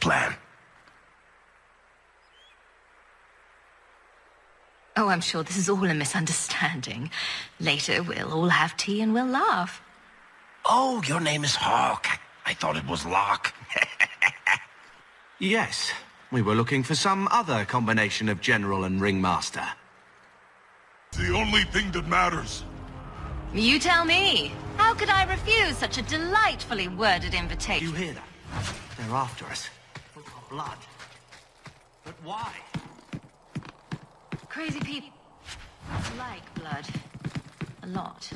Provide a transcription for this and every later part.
plan? Oh, I'm sure this is all a misunderstanding. Later, we'll all have tea and we'll laugh. Oh, your name is Hawk. I thought it was Locke. Yes, we were looking for some other combination of general and ringmaster. The only thing that matters. You tell me. How could I refuse such a delightfully worded invitation? You hear that? They're after us. For blood. But why? Crazy people like blood. A lot.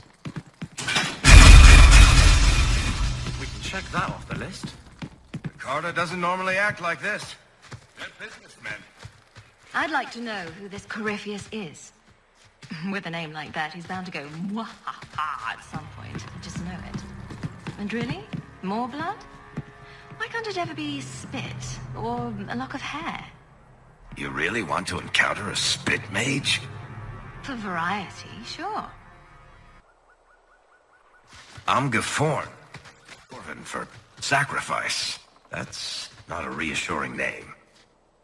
We can check that off the list. Carter doesn't normally act like this. They're businessmen. I'd like to know who this Corypheus is. With a name like that, he's bound to go mwahaha at some point. I just know it. And really? More blood? Why can't it ever be spit or a lock of hair? You really want to encounter a spit mage? For variety, sure. I'm Gaforn. Dwarven for sacrifice. That's not a reassuring name.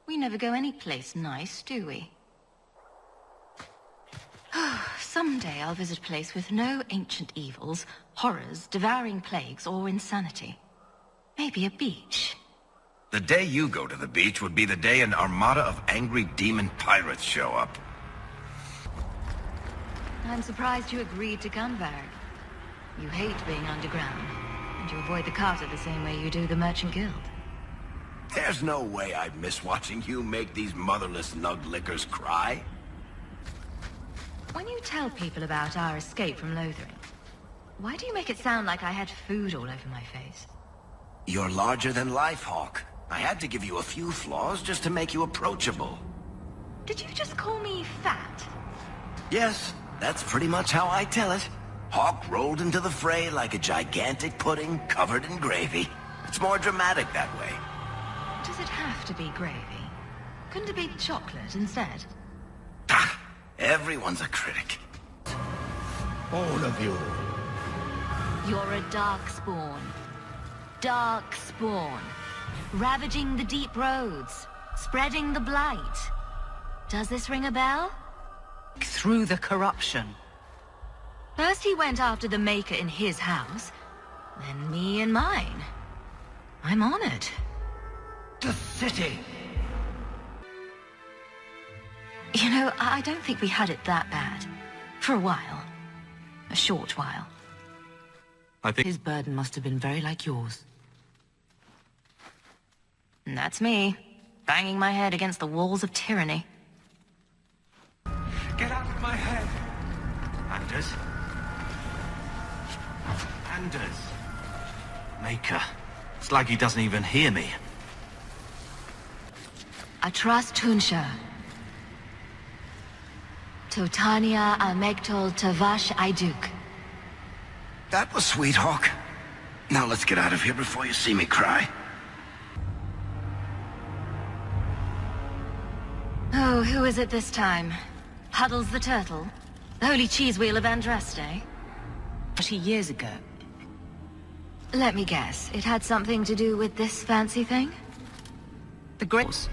We never go anyplace nice, do we? Someday I'll visit a place with no ancient evils, horrors, devouring plagues, or insanity. Maybe a beach. The day you go to the beach would be the day an armada of angry demon pirates show up. I'm surprised you agreed to Gunbarrett. You hate being underground, and you avoid the Carter the same way you do the Merchant Guild. There's no way I'd miss watching you make these motherless nug-lickers cry. When you tell people about our escape from Lothering, why do you make it sound like I had food all over my face? You're larger than life, Hawk. I had to give you a few flaws just to make you approachable. Did you just call me fat? Yes, that's pretty much how I tell it. Hawk rolled into the fray like a gigantic pudding covered in gravy. It's more dramatic that way. Does it have to be gravy? Couldn't it be chocolate instead? Ah, everyone's a critic. All of you. You're a darkspawn. Darkspawn. Ravaging the deep roads. Spreading the blight. Does this ring a bell? Through the corruption. First he went after the Maker in his house, then me in mine. I'm honored. The city! You know, I don't think we had it that bad. For a while. A short while. I think His burden must have been very like yours. And that's me, banging my head against the walls of tyranny. Get out of my head! Anders? Anders! Maker. It's like he doesn't even hear me. I trust Tunsha. Totania Amegtol Tavash Aiduk. That was sweet, Hawk. Now let's get out of here before you see me cry. Oh, who is it this time? Huddles the Turtle? The Holy Cheese Wheel of Andraste? 40 years ago. Let me guess, it had something to do with this fancy thing? The Great...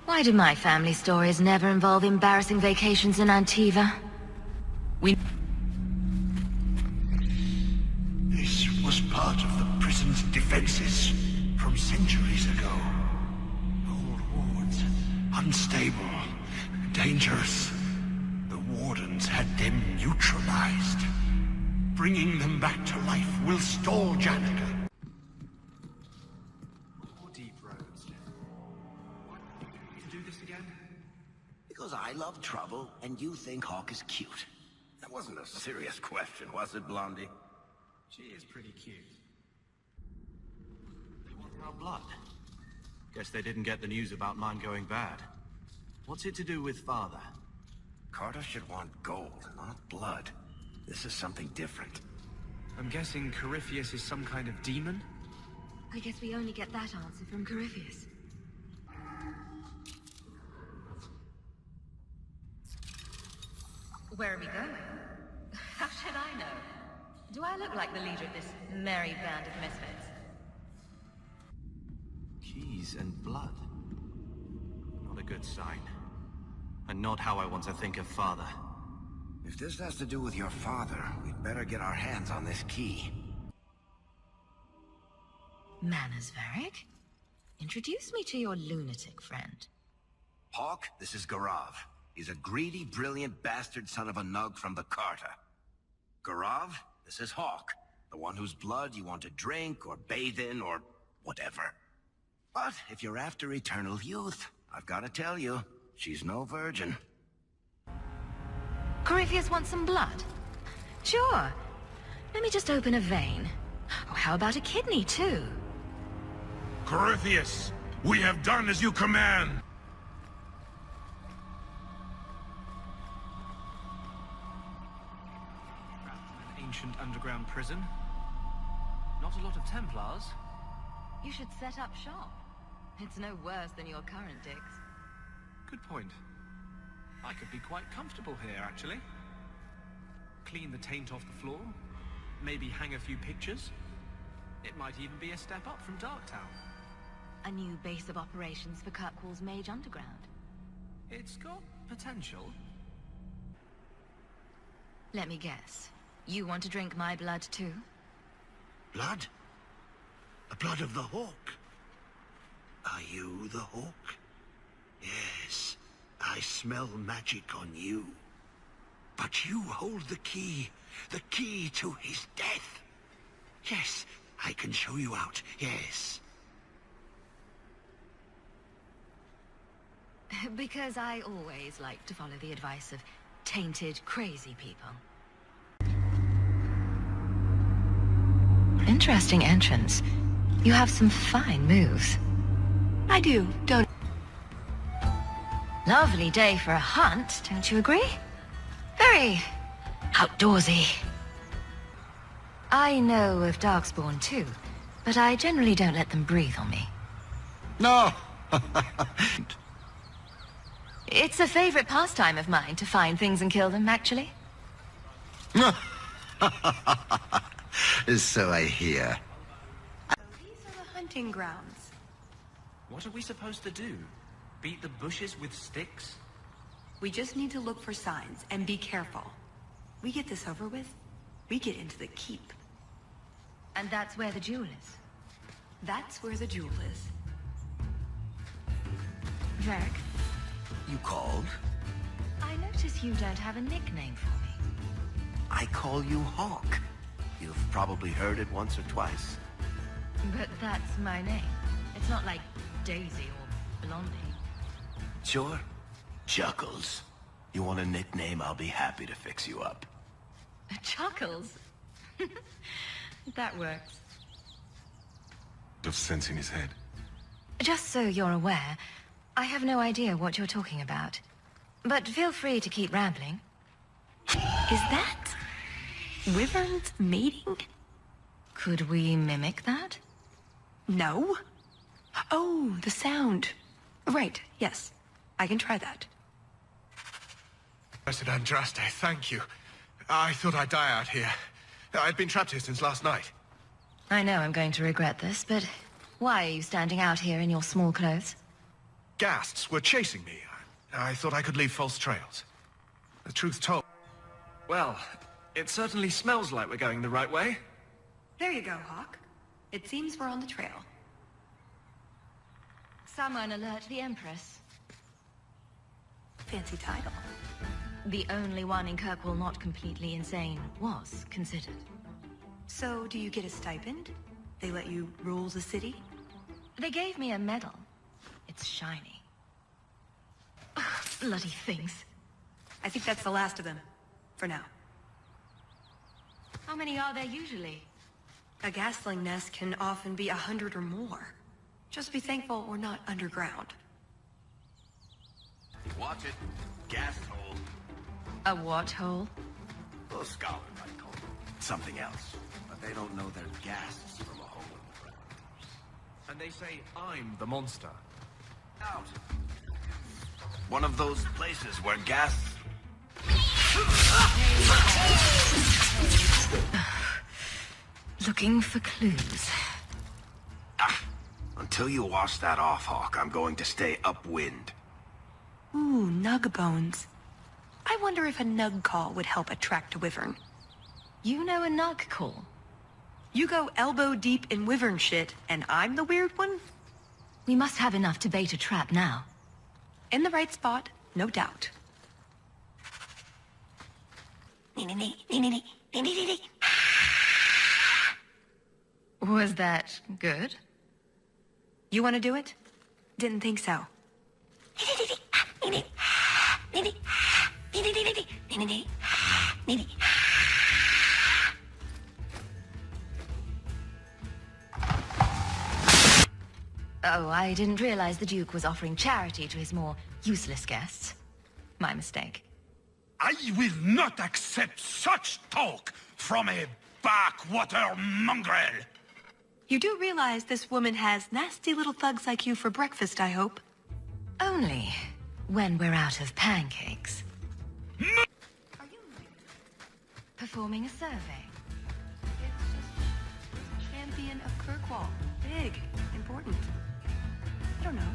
Why do my family stories never involve embarrassing vacations in Antiva? This was part of the prison's defenses from centuries ago. Old wards, unstable, dangerous. The wardens had them neutralized. Bringing them back to life will stall Janica. Deep roads. Why do you do this again? Because I love trouble, and you think Hawk is cute. That wasn't a serious question, was it, Blondie? She is pretty cute. They want our blood. Guess they didn't get the news about mine going bad. What's it to do with father? Carter should want gold, not blood. This is something different. I'm guessing Corypheus is some kind of demon? I guess we only get that answer from Corypheus. Where are we going? How should I know? Do I look like the leader of this merry band of misfits? disease and blood. Not a good sign. And not how I want to think of Father. If this has to do with your father, we'd better get our hands on this key. Manners, Varric. Introduce me to your lunatic friend. Hawk, this is Garav. He's a greedy, brilliant bastard son of a nug from the Carta. Garav, this is Hawk, the one whose blood you want to drink or bathe in or whatever. But if you're after eternal youth, I've got to tell you, she's no virgin. Corypheus wants some blood? Sure. Let me just open a vein. Oh, how about a kidney, too? Corypheus, we have done as you command. An ancient underground prison. Not a lot of Templars. You should set up shop. It's no worse than your current digs. Good point. I could be quite comfortable here, actually. Clean the taint off the floor. Maybe hang a few pictures. It might even be a step up from Darktown. A new base of operations for Kirkwall's Mage Underground. It's got potential. Let me guess. You want to drink my blood, too? Blood? The blood of the Hawk? Are you the Hawk? Yes, I smell magic on you. But you hold the key to his death. Yes, I can show you out, yes. Because I always like to follow the advice of tainted, crazy people. Interesting entrance. You have some fine moves. I do, don't... Lovely day for a hunt, don't you agree? Very outdoorsy. I know of Darkspawn too, but I generally don't let them breathe on me. No! It's a favorite pastime of mine to find things and kill them, actually. So I hear. These are the hunting grounds. What are we supposed to do? Beat the bushes with sticks? We just need to look for signs and be careful. We get this over with, we get into the keep. And that's where the jewel is. That's where the jewel is. Varric, You called? I notice you don't have a nickname for me. I call you Hawk. You've probably heard it once or twice. But that's my name. It's not like Daisy or Blondie. Sure. Chuckles. You want a nickname, I'll be happy to fix you up. Chuckles? That works. Of sense in his head. Just so you're aware, I have no idea what you're talking about. But feel free to keep rambling. Is that... wyverns mating? Could we mimic that? No. Oh, the sound. Right, yes. I can try that. Blessed Andraste, thank you. I thought I'd die out here. I'd been trapped here since last night. I know I'm going to regret this, but why are you standing out here in your small clothes? Ghasts were chasing me. I thought I could leave false trails. The truth told... Well, it certainly smells like we're going the right way. There you go, Hawk. It seems we're on the trail. Someone alert the Empress. Fancy title. The only one in Kirkwall not completely insane was considered. So, do you get a stipend? They let you rule the city? They gave me a medal. It's shiny. Ugh, bloody things. I think that's the last of them. For now. How many are there usually? A gasling nest can often be 100 or more. Just be thankful we're not underground. Watch it. Gas hole. A what hole? A scholar might call it. Something else. But they don't know they're gases from a hole in the ground. And they say I'm the monster. Out. One of those places where gas... Looking for clues. Until Until you wash that off, Hawk, I'm going to stay upwind. Ooh, nug bones. I wonder if a nug call would help attract a wyvern. You know a nug call? You go elbow deep in wyvern shit, and I'm the weird one? We must have enough to bait a trap now. In the right spot, no doubt. Was that good? You want to do it? Didn't think so. Oh, I didn't realize the Duke was offering charity to his more useless guests. My mistake. I will not accept such talk from a backwater mongrel. You do realize this woman has nasty little thugs like you for breakfast, I hope? Only when we're out of pancakes. Are you Performing a survey. It's just champion of Kirkwall. Big, important. I don't know.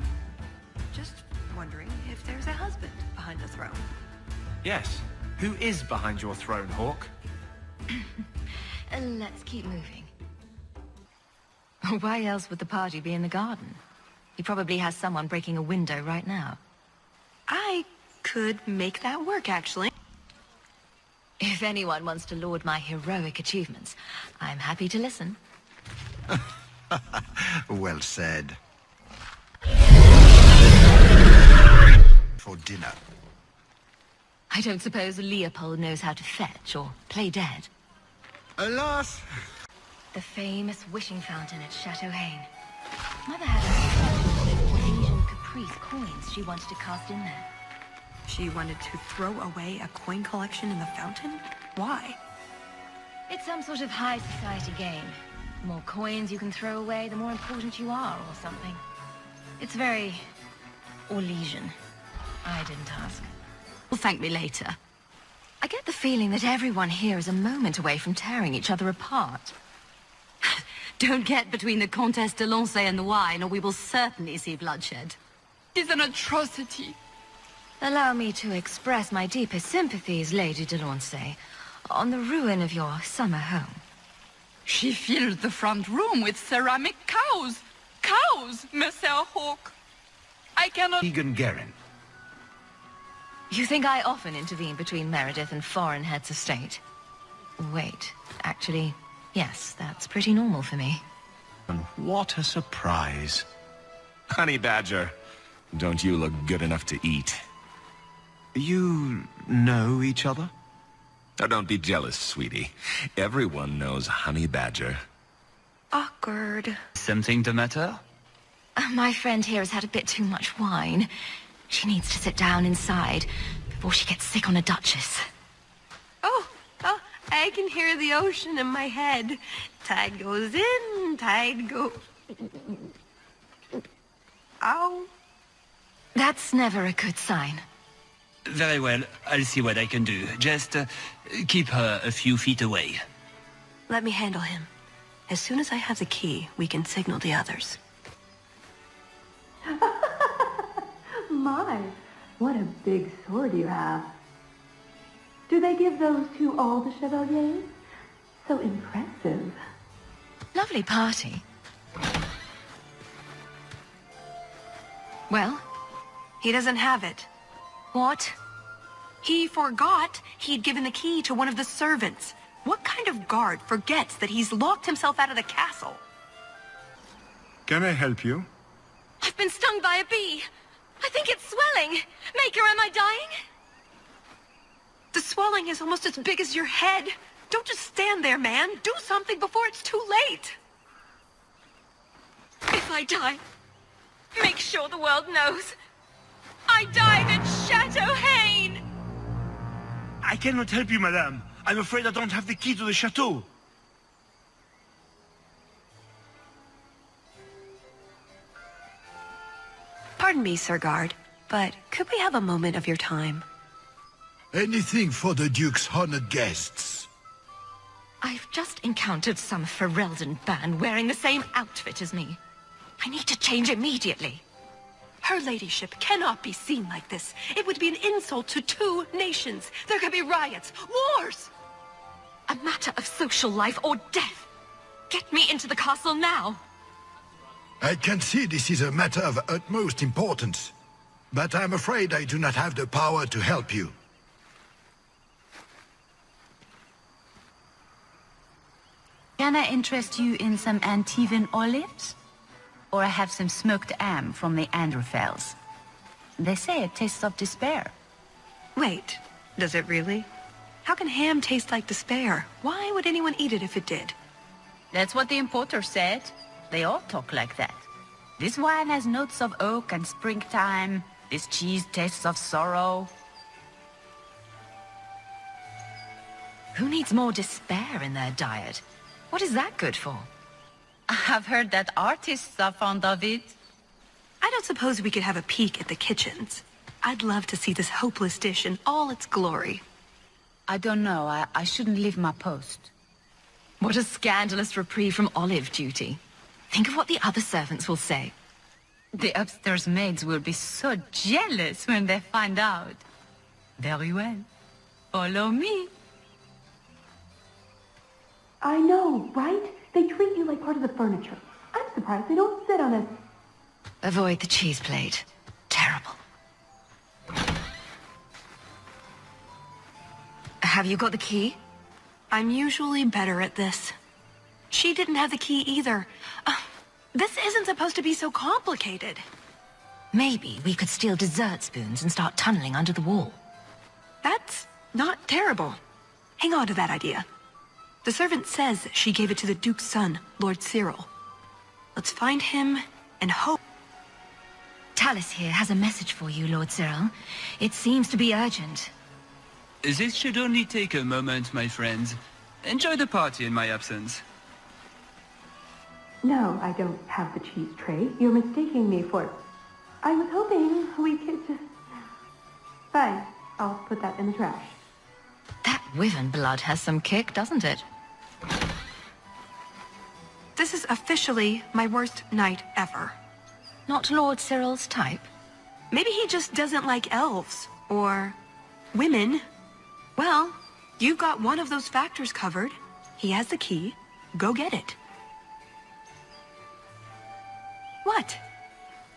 Just wondering if there's a husband behind the throne. Yes. Who is behind your throne, Hawk? Let's keep moving. Why else would the party be in the garden? He probably has someone breaking a window right now. I could make that work, actually. If anyone wants to laud my heroic achievements, I'm happy to listen. Well said. For dinner. I don't suppose Leopold knows how to fetch or play dead. Alas! The famous wishing fountain at Chateau Haine. Mother had a Asian caprice coins she wanted to cast in there. She wanted to throw away a coin collection in the fountain? Why? It's some sort of high society game. The more coins you can throw away, the more important you are, or something. It's very Orlesian. I didn't ask. Well, thank me later. I get the feeling that everyone here is a moment away from tearing each other apart. Don't get between the Comtesse de Lancey and the wine, or we will certainly see bloodshed. It's an atrocity. Allow me to express my deepest sympathies, Lady de Lancey, on the ruin of your summer home. She filled the front room with ceramic cows. Cows, Monsieur Hawk. I cannot... Egan Guerin. You think I often intervene between Meredith and foreign heads of state? Wait, actually, yes, that's pretty normal for me. And what a surprise. Honey Badger, don't you look good enough to eat? You know each other? Oh, don't be jealous, sweetie. Everyone knows Honey Badger. Awkward. Something the matter? My friend here has had a bit too much wine. She needs to sit down inside before she gets sick on a duchess. Oh, I can hear the ocean in my head. Tide goes in, tide goes... Ow. That's never a good sign. Very well, I'll see what I can do. Just keep her a few feet away. Let me handle him. As soon as I have the key, we can signal the others. My, what a big sword you have. Do they give those to all the chevaliers? So impressive. Lovely party. Well? He doesn't have it. What? He forgot he'd given the key to one of the servants. What kind of guard forgets that he's locked himself out of the castle? Can I help you? I've been stung by a bee. I think it's swelling. Maker, am I dying? The swelling is almost as big as your head. Don't just stand there, man. Do something before it's too late. If I die, make sure the world knows. I died at Chateau Haine! I cannot help you, madame. I'm afraid I don't have the key to the chateau. Pardon me, Sir Guard, but could we have a moment of your time? Anything for the Duke's honored guests. I've just encountered some Ferelden band wearing the same outfit as me. I need to change immediately. Her ladyship cannot be seen like this. It would be an insult to 2 nations. There could be riots, wars. A matter of social life or death. Get me into the castle now. I can see this is a matter of utmost importance, but I'm afraid I do not have the power to help you. Can I interest you in some Antivan olives? Or I have some smoked ham from the Androfels. They say it tastes of despair. Wait, does it really? How can ham taste like despair? Why would anyone eat it if it did? That's what the importer said. They all talk like that. This wine has notes of oak and springtime. This cheese tastes of sorrow. Who needs more despair in their diet? What is that good for? I've heard that artists are fond of it. I don't suppose we could have a peek at the kitchens. I'd love to see this hopeless dish in all its glory. I don't know. I shouldn't leave my post. What a scandalous reprieve from olive duty. Think of what the other servants will say. The upstairs maids will be so jealous when they find out. Very well. Follow me. I know, right? They treat you like part of the furniture. I'm surprised they don't sit on it. Avoid the cheese plate. Terrible. Have you got the key? I'm usually better at this. She didn't have the key either. This isn't supposed to be so complicated. Maybe we could steal dessert spoons and start tunneling under the wall. That's not terrible. Hang on to that idea. The servant says she gave it to the Duke's son, Lord Cyril. Let's find him and hope. Tallis here has a message for you, Lord Cyril. It seems to be urgent. This should only take a moment, my friends. Enjoy the party in my absence. No, I don't have the cheese tray. You're mistaking me for... I was hoping we could just... Fine, I'll put that in the trash. That wyvern blood has some kick, doesn't it? This is officially my worst night ever. Not Lord Cyril's type? Maybe he just doesn't like elves. Or... women. Well, you've got one of those factors covered. He has the key. Go get it. What?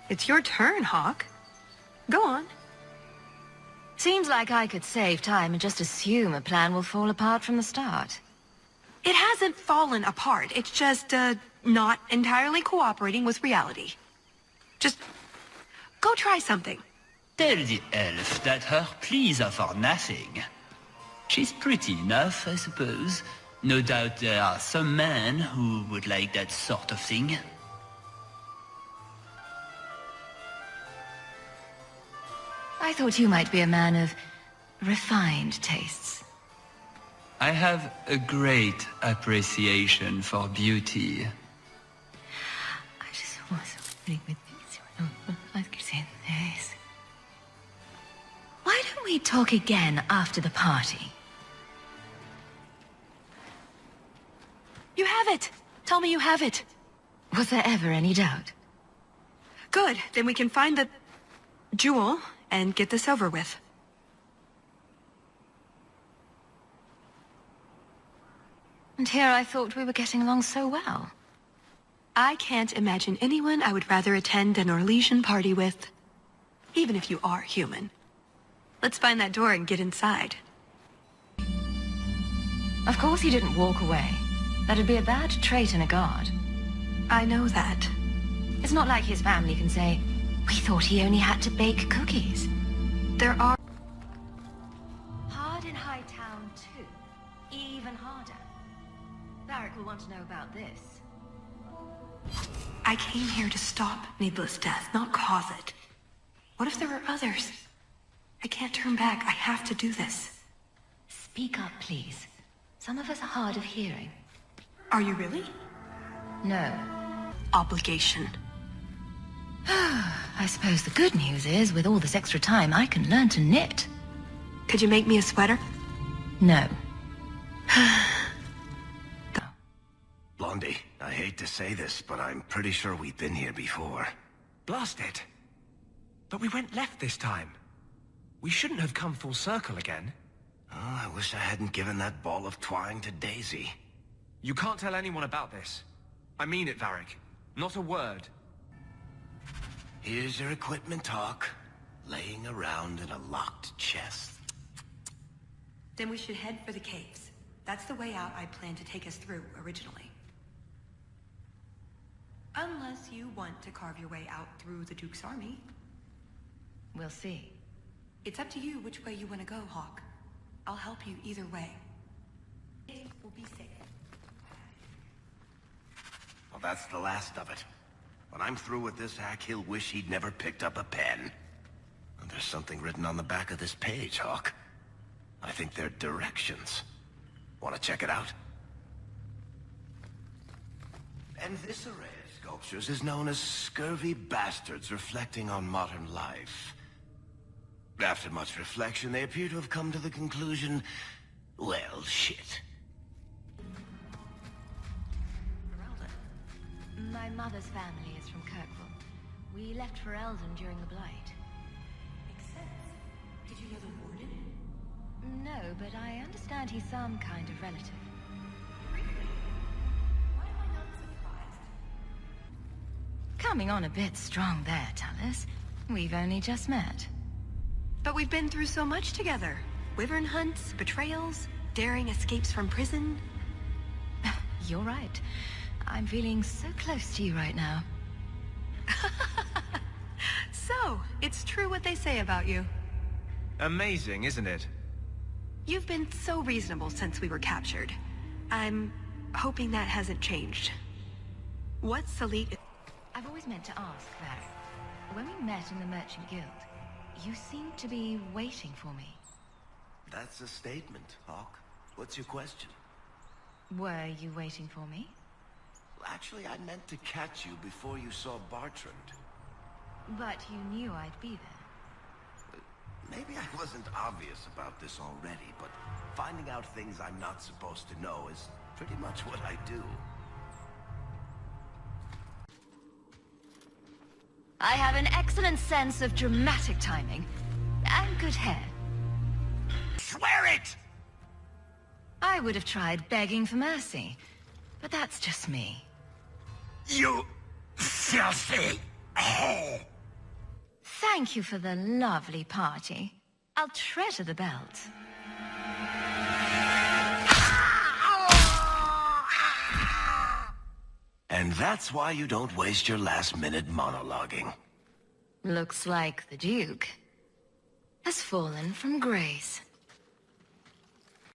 It's your turn, Hawk. Go on. Seems like I could save time and just assume a plan will fall apart from the start. It hasn't fallen apart. It's just, not entirely cooperating with reality. Just... go try something. Tell the elf that her pleas are for nothing. She's pretty enough, I suppose. No doubt there are some men who would like that sort of thing. I thought you might be a man of refined tastes. I have a great appreciation for beauty. I just was wondering with this. Why don't we talk again after the party? You have it! Tell me you have it! Was there ever any doubt? Good, then we can find the... jewel and get this over with. And here I thought we were getting along so well. I can't imagine anyone I would rather attend an Orlesian party with. Even if you are human. Let's find that door and get inside. Of course he didn't walk away. That'd be a bad trait in a guard. I know that. It's not like his family can say, we thought he only had to bake cookies. There are... Hard in Hightown, too. Even harder. Barrack will want to know about this. I came here to stop needless death, not cause it. What if there are others? I can't turn back. I have to do this. Speak up, please. Some of us are hard of hearing. Are you really? No. Obligation. I suppose the good news is, with all this extra time, I can learn to knit. Could you make me a sweater? No. Blondie, I hate to say this, but I'm pretty sure we've been here before. Blast it. But we went left this time. We shouldn't have come full circle again. Oh, I wish I hadn't given that ball of twine to Daisy. You can't tell anyone about this. I mean it, Varric. Not a word. Here's your equipment, Hawk. Laying around in a locked chest. Then we should head for the caves. That's the way out I planned to take us through originally. Unless you want to carve your way out through the Duke's army. We'll see. It's up to you which way you want to go, Hawk. I'll help you either way. It will be safe. Well, that's the last of it. When I'm through with this hack, he'll wish he'd never picked up a pen. And there's something written on the back of this page, Hawk. I think they're directions. Want to check it out? And this array of sculptures is known as scurvy bastards reflecting on modern life. After much reflection, they appear to have come to the conclusion, well, shit. My mother's family is from Kirkwall. We left for Eldon during the Blight. Makes sense. Did you know the warden? No, but I understand he's some kind of relative. Really? Why am I not surprised? Coming on a bit strong there, Tallis. We've only just met. But we've been through so much together. Wyvern hunts, betrayals, daring escapes from prison. You're right. I'm feeling so close to you right now. So, it's true what they say about you. Amazing, isn't it? You've been so reasonable since we were captured. I'm hoping that hasn't changed. What's Elite? I've always meant to ask, Varric. When we met in the Merchant Guild, you seemed to be waiting for me. That's a statement, Hawk. What's your question? Were you waiting for me? Well, actually, I meant to catch you before you saw Bartrand. But you knew I'd be there. Maybe I wasn't obvious about this already, but finding out things I'm not supposed to know is pretty much what I do. I have an excellent sense of dramatic timing and good hair. Swear it! I would have tried begging for mercy, but that's just me. You filthy hole! Thank you for the lovely party. I'll treasure the belt. And that's why you don't waste your last-minute monologuing. Looks like the Duke has fallen from grace.